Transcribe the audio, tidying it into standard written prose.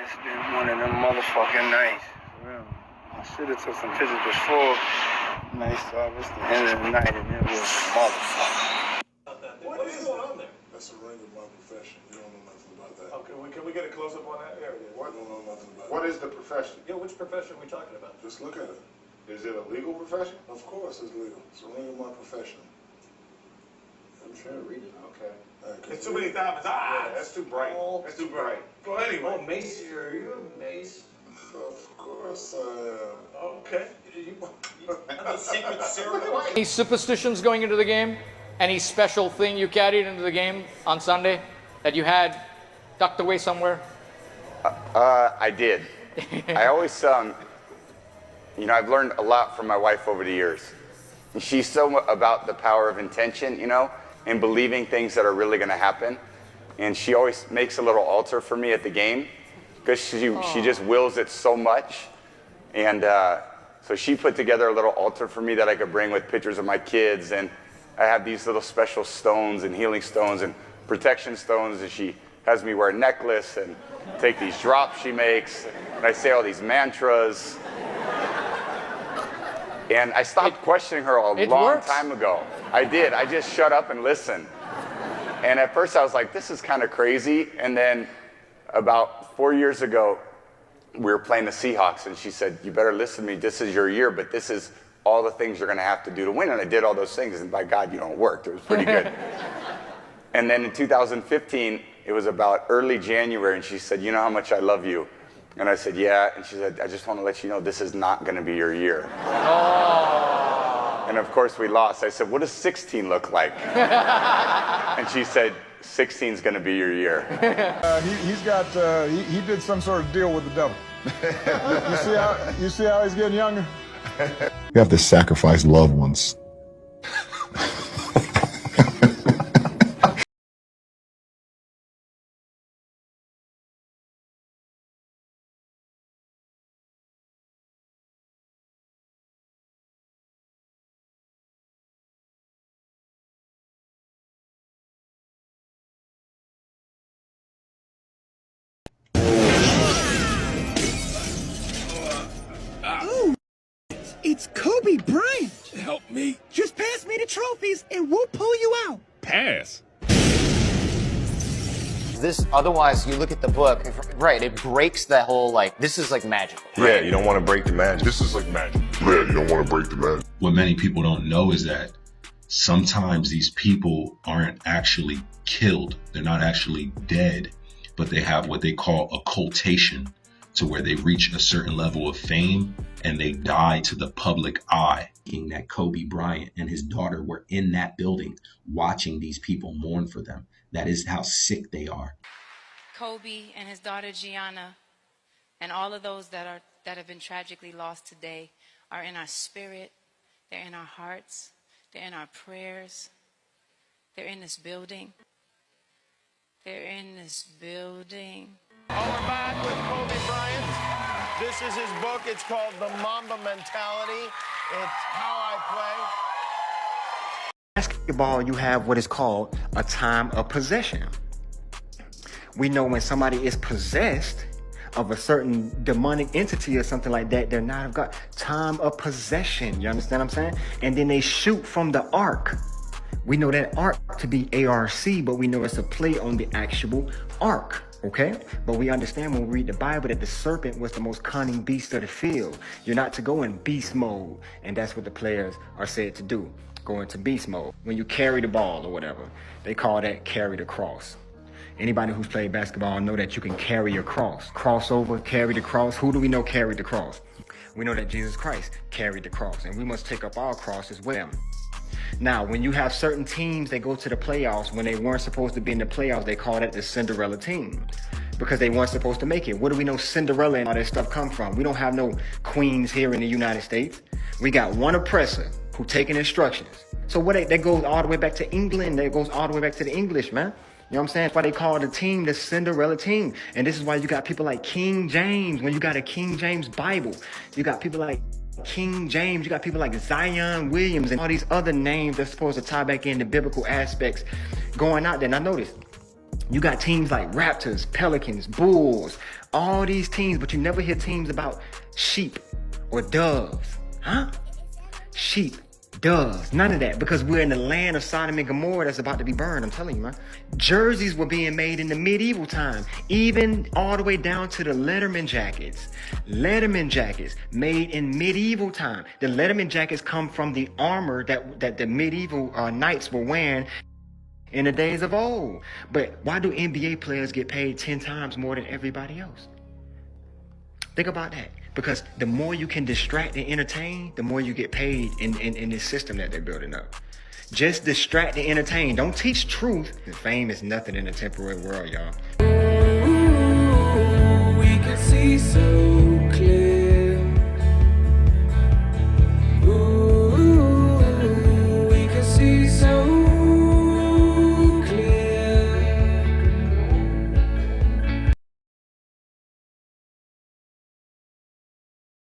It's been one of them motherfucking nights. For real. I should have took some pictures before. Nice job. It's the end of the night and it was a motherfucker. What is going on there? That's a ring of my profession. You don't know nothing about that. Okay, can we get a close-up on that? There it is. What? You don't know nothing about What it. is the profession? Yeah, which profession are we talking about? Just look at it. Is it a legal profession? Of course it's legal. It's a ring of my profession. I'm trying to read it. Okay. It's too many diamonds. Yeah, that's too bright. That's too bright. Well, anyway. Oh, Mace, are you a Mace? Of course I am. Okay. You have a secret ceremony? Any superstitions going into the game? Any special thing you carried into the game on Sunday that you had tucked away somewhere? I did. I always, you know, I've learned a lot from my wife over the years. And she's so about the power of intention, you know, and believing things that are really going to happen. And she always makes a little altar for me at the game because she just wills it so much. And so she put together a little altar for me that I could bring with pictures of my kids. And I have these little special stones and healing stones and protection stones. And she has me wear a necklace and take these drops she makes. And I say all these mantras. And I stopped questioning her a long time ago. I did. I just shut up and listened. And at first I was like, this is kind of crazy. And then about 4 years ago, we were playing the Seahawks, and she said, you better listen to me. This is your year, but this is all the things you're going to have to do to win. And I did all those things, and by God, you know, it worked. It was pretty good. And then in 2015, it was about early January, and she said, you know how much I love you? And I said, yeah. And she said, I just want to let you know this is not going to be your year. And of course, we lost. I said, what does 16 look like? And she said, 16 is going to be your year. He did some sort of deal with the devil. You see how he's getting younger? You have to sacrifice loved ones. It's Kobe Bryant. Help me. Just pass me the trophies and we'll pull you out. Pass. This, otherwise, you look at the book, right, it breaks that whole, like, this is like magical. Yeah, you don't want to break the magic. This is like magic. Yeah, you don't want to break the magic. What many people don't know is that sometimes these people aren't actually killed. They're not actually dead, but they have what they call occultation, to where they reach a certain level of fame and they die to the public eye. That Kobe Bryant and his daughter were in that building watching these people mourn for them. That is how sick they are. Kobe and his daughter Gianna and all of those that have been tragically lost today are in our spirit, they're in our hearts, they're in our prayers, they're in this building. They're in this building. Oh, we're back with Kobe Bryant. This is his book. It's called The Mamba Mentality. It's how I play. Basketball, you have what is called a time of possession. We know when somebody is possessed of a certain demonic entity or something like that, they're not of God. Time of possession, you understand what I'm saying? And then they shoot from the ark. We know that ark to be ARC, but we know it's a play on the actual ark. Okay, but we understand when we read the Bible that the serpent was the most cunning beast of the field. You're not to go in beast mode, and that's what the players are said to do, go into beast mode. When you carry the ball or whatever, they call that carry the cross. Anybody who's played basketball know that you can carry your cross. Crossover, carry the cross. Who do we know carried the cross? We know that Jesus Christ carried the cross, and we must take up our crosses with him. Now, when you have certain teams that go to the playoffs, when they weren't supposed to be in the playoffs, they call that the Cinderella team because they weren't supposed to make it. Where do we know Cinderella and all that stuff come from? We don't have no queens here in the United States. We got one oppressor who taking instructions. So that goes all the way back to England. That goes all the way back to the English, man. You know what I'm saying? That's why they call the team the Cinderella team. And this is why you got people like King James. When you got a King James Bible, you got people like King James, you got people like Zion Williams and all these other names that's supposed to tie back into biblical aspects going out there. Now notice, you got teams like Raptors, Pelicans, Bulls, All these teams, but you never hear teams about sheep or doves. Huh? Sheep, doves, none of that, because we're in the land of Sodom and Gomorrah that's about to be burned. I'm telling you, man. Jerseys were being made in the medieval time, even all the way down to the Letterman jackets. Letterman jackets made in medieval time. The Letterman jackets come from the armor that the medieval knights were wearing in the days of old. But why do NBA players get paid 10 times more than everybody else? Think about that. Because the more you can distract and entertain, the more you get paid in this system that they're building up. Just distract and entertain. Don't teach truth. Fame is nothing in a temporary world, y'all.